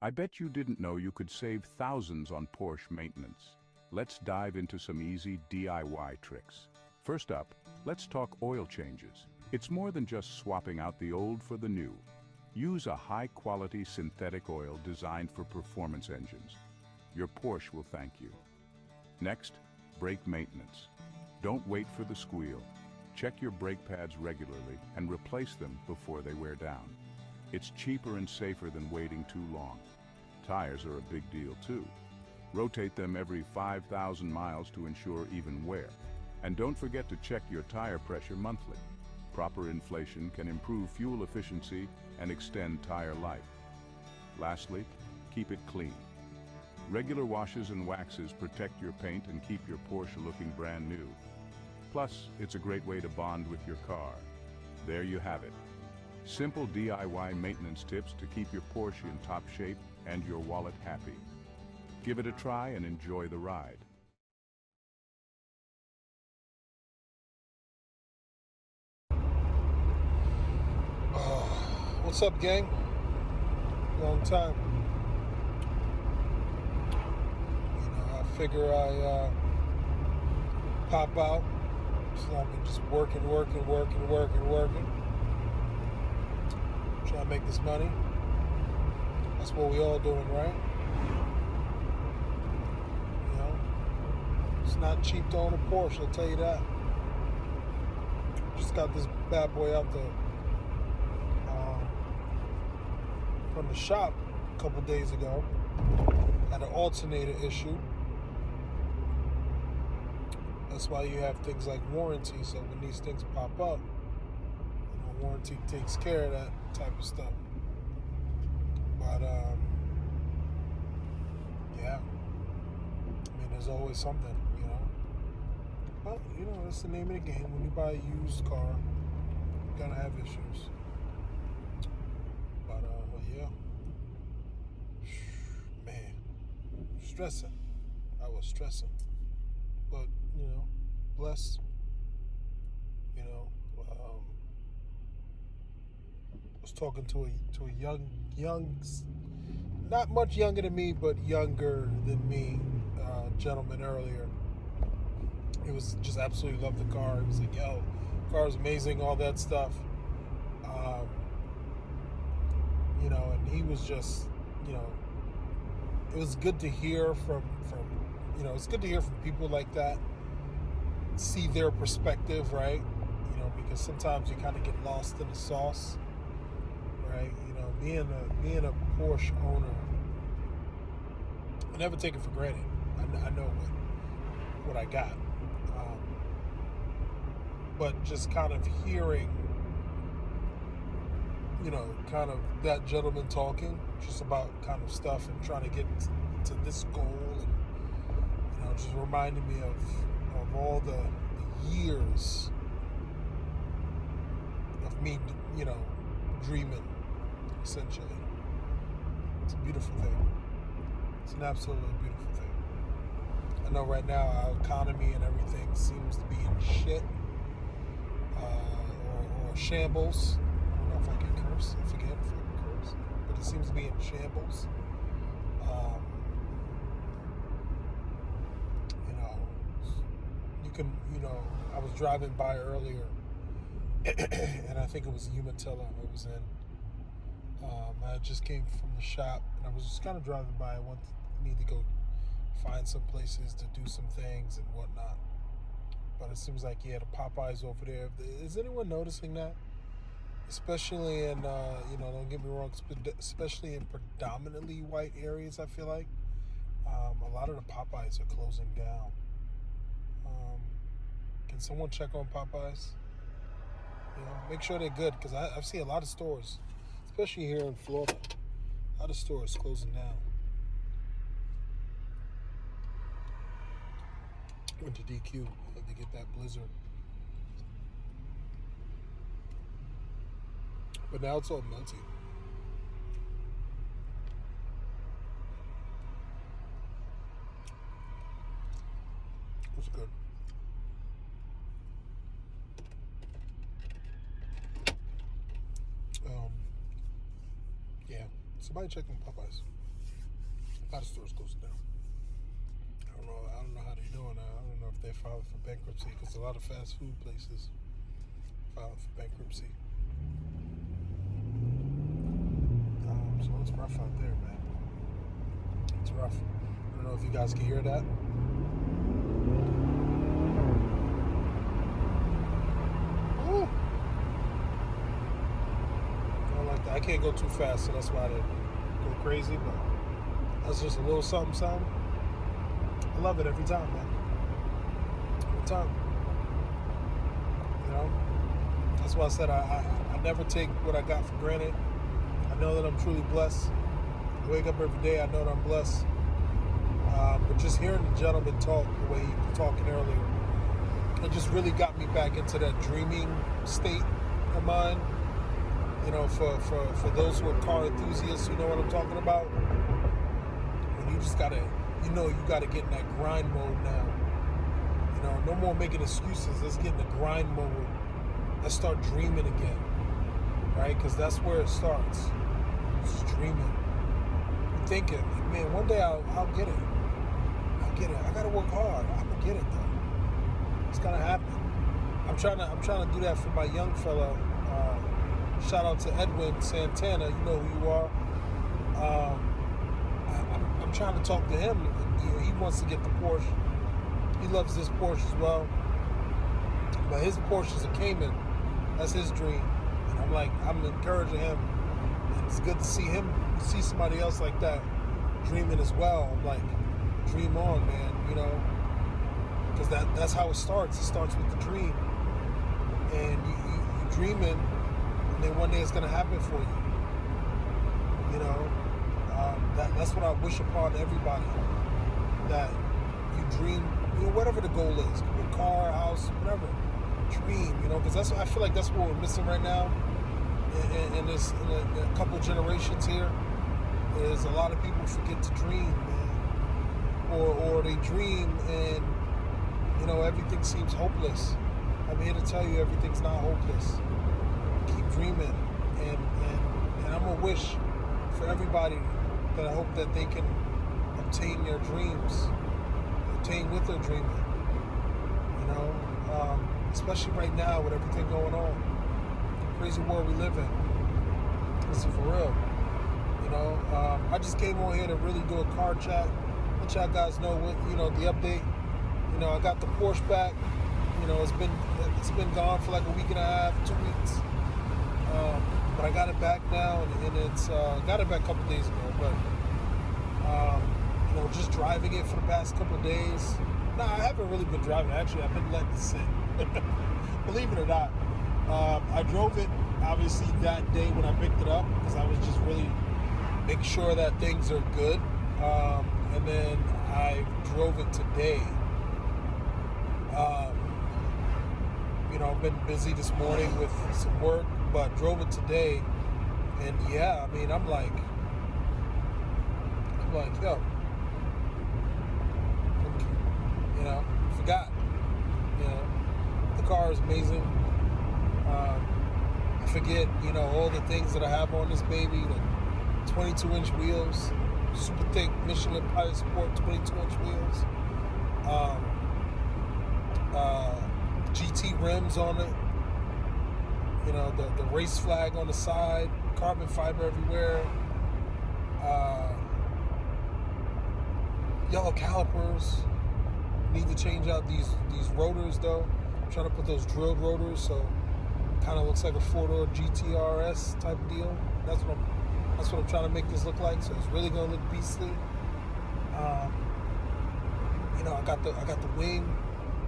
I bet you didn't know you could save thousands on Porsche maintenance. Let's dive into some easy DIY tricks. First up, let's talk oil changes. It's more than just swapping out the old for the new. Use a high-quality synthetic oil designed for performance engines. Your Porsche will thank you. Next, brake maintenance. Don't wait for the squeal. Check your brake pads regularly and replace them before they wear down. It's cheaper and safer than waiting too long. Tires are a big deal too. Rotate them every 5,000 miles to ensure even wear. And don't forget to check your tire pressure monthly. Proper inflation can improve fuel efficiency and extend tire life. Lastly, keep it clean. Regular washes and waxes protect your paint and keep your Porsche looking brand new. Plus, it's a great way to bond with your car. There you have it. Simple DIY maintenance tips to keep your Porsche in top shape and your wallet happy. Give it a try and enjoy the ride. What's up, gang? Long time. I figure I pop out. So I've been just working. Trying to make this money. That's what we all doing, right? You know, it's not cheap to own a Porsche, I'll tell you that. Just got this bad boy out there. From the shop a couple days ago. Had an alternator issue. That's why you have things like warranty, so when these things pop up, warranty takes care of that type of stuff. But yeah, I mean, there's always something, But that's the name of the game. When you buy a used car, you're gonna have issues. But yeah, man, stressing. I was stressing, but blessed. Was talking to a young, not much younger than me, but younger than me, gentleman earlier. He was just absolutely loved the car. He was like, "Yo, car's amazing," all that stuff. And he was just, it was good to hear from it's good to hear from people like that. See their perspective, right? Because sometimes you kind of get lost in the sauce. Right, being a Porsche owner, I never take it for granted. I know what I got, but just kind of hearing, kind of that gentleman talking just about kind of stuff and trying to get to this goal, and just reminded me of all the years of me, dreaming. Essentially, it's a beautiful thing. It's an absolutely beautiful thing. I know right now our economy and everything seems to be in shit, or shambles. I don't know if I can curse. I forget if I can curse, but it seems to be in shambles. You can, I was driving by earlier, and I think it was Umatilla I was in. I just came from the shop, and I was just kind of driving by. I need to go find some places to do some things and whatnot. But it seems like the Popeyes over there. Is anyone noticing that? Especially in, don't get me wrong, especially in predominantly white areas, I feel like. A lot of the Popeyes are closing down. Can someone check on Popeyes? Make sure they're good, because I've seen a lot of stores, especially here in Florida, a lot of stores closing down. Went to DQ, had to get that blizzard. But now it's all melty. It's good. Yeah. Somebody check on Popeyes. lot of stores closing down. I don't know how they're doing. I don't know if they're filing for bankruptcy, because a lot of fast food places filing for bankruptcy. So it's rough out there, man. It's rough. I don't know if you guys can hear that. Ooh. I don't like that. I can't go too fast, so that's why they go crazy, but that's just a little something, something. I love it every time, man. Every time. You know? That's why I said I never take what I got for granted. I know that I'm truly blessed. I wake up every day, I know that I'm blessed. But just hearing the gentleman talk the way he was talking earlier, it just really got me back into that dreaming state of mind. You know, for those who are car enthusiasts, you know what I'm talking about. When you just gotta, you gotta get in that grind mode now. You know, no more making excuses. Let's get in the grind mode. Let's start dreaming again, right? Because that's where it starts. Just dreaming. You're thinking, man, one day I'll get it. I'll get it. I gotta work hard. I'm gonna get it though. It's gonna happen. I'm trying to do that for my young fella. Shout out to Edwin Santana. You know who you are. I'm trying to talk to him. He wants to get the Porsche. He loves this Porsche as well. But his Porsche is a Cayman. That's his dream. And I'm encouraging him. And it's good to see somebody else like that dreaming as well. I'm like, dream on, man. You know, because that's how it starts. It starts with the dream, and you dreaming, and then one day it's gonna happen for you. You know, that's what I wish upon everybody, that you dream. You know, whatever the goal is, a car, house, whatever. Dream, you know, because that's what I feel like that's what we're missing right now in a couple generations here. Is a lot of people forget to dream, man. Or they dream and, you know, everything seems hopeless. I'm here to tell you everything's not hopeless. Keep dreaming, and I'm gonna wish for everybody that I hope that they can obtain their dreams, obtain with their dreaming. You know, especially right now with everything going on, the crazy world we live in. This is for real. You know, I just came on here to really do a car chat. Let y'all guys know what, you know, the update. You know, I got the Porsche back. You know, it's been gone for like a week and a half, 2 weeks. But I got it back now, and it's got it back a couple days ago. But you know, just driving it for the past couple of days. Nah, I haven't really been driving. Actually, I've been letting it sit. Believe it or not, I drove it obviously that day when I picked it up, because I was just really making sure that things are good. And then I drove it today. You know, I've been busy this morning with some work, but drove it today. And yeah, I mean, I'm like, yo, you know, forgot. You know, the car is amazing. I forget, you know, all the things that I have on this baby, like 22-inch wheels, super thick Michelin Pilot Sport 22-inch wheels, GT rims on it, you know, the race flag on the side, carbon fiber everywhere, yellow calipers. Need to change out these rotors though. I'm trying to put those drilled rotors, so it kind of looks like a 4-door GTRS type of deal. That's what I'm trying to make this look like. So it's really gonna look beastly. You know, I got the wing.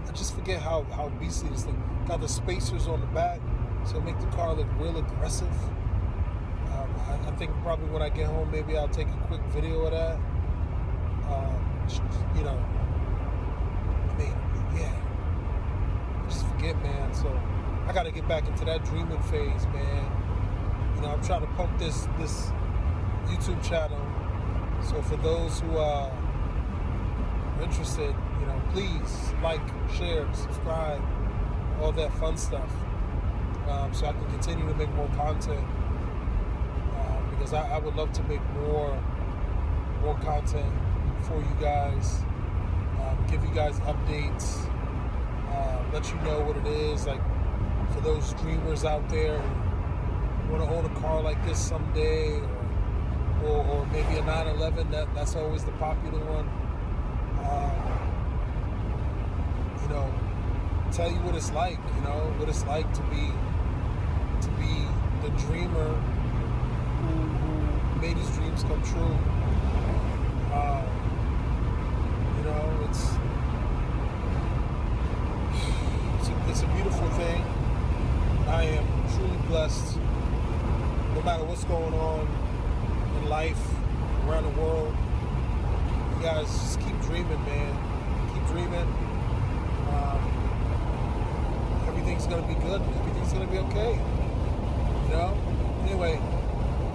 I just forget how beastly this thing. Got the spacers on the back, so make the car look real aggressive. I think probably when I get home, maybe I'll take a quick video of that. You know, I mean, yeah. I just forget, man. So I got to get back into that dreaming phase, man. You know, I'm trying to pump this YouTube channel. So for those who are interested, you know, please like, share, subscribe, all that fun stuff, so I can continue to make more content. Because I would love to make more more content for you guys, give you guys updates, let you know what it is. Like for those dreamers out there who want to own a car like this someday, or maybe a 911. That's always the popular one. You know, tell you what it's like. You know what it's like to be the dreamer who made his dreams come true. You know, it's a beautiful thing. I am truly blessed. No matter what's going on in life, around the world, you guys just keep dreaming, man. Keep dreaming. Everything's gonna be good. Everything's gonna be okay. You know. Anyway,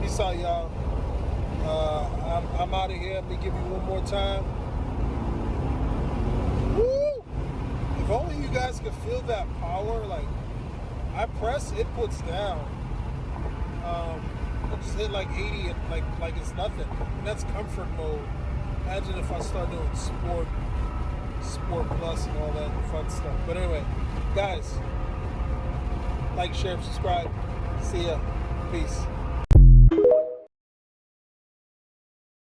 peace out, y'all. I'm out of here. Let me give you one more time. Woo! If only you guys could feel that power. Like I press, it puts down. I just hit like 80 and like it's nothing. And that's comfort mode. Imagine if I start doing sport plus and all that fun stuff. But anyway, guys, like, share, subscribe. See ya. Peace.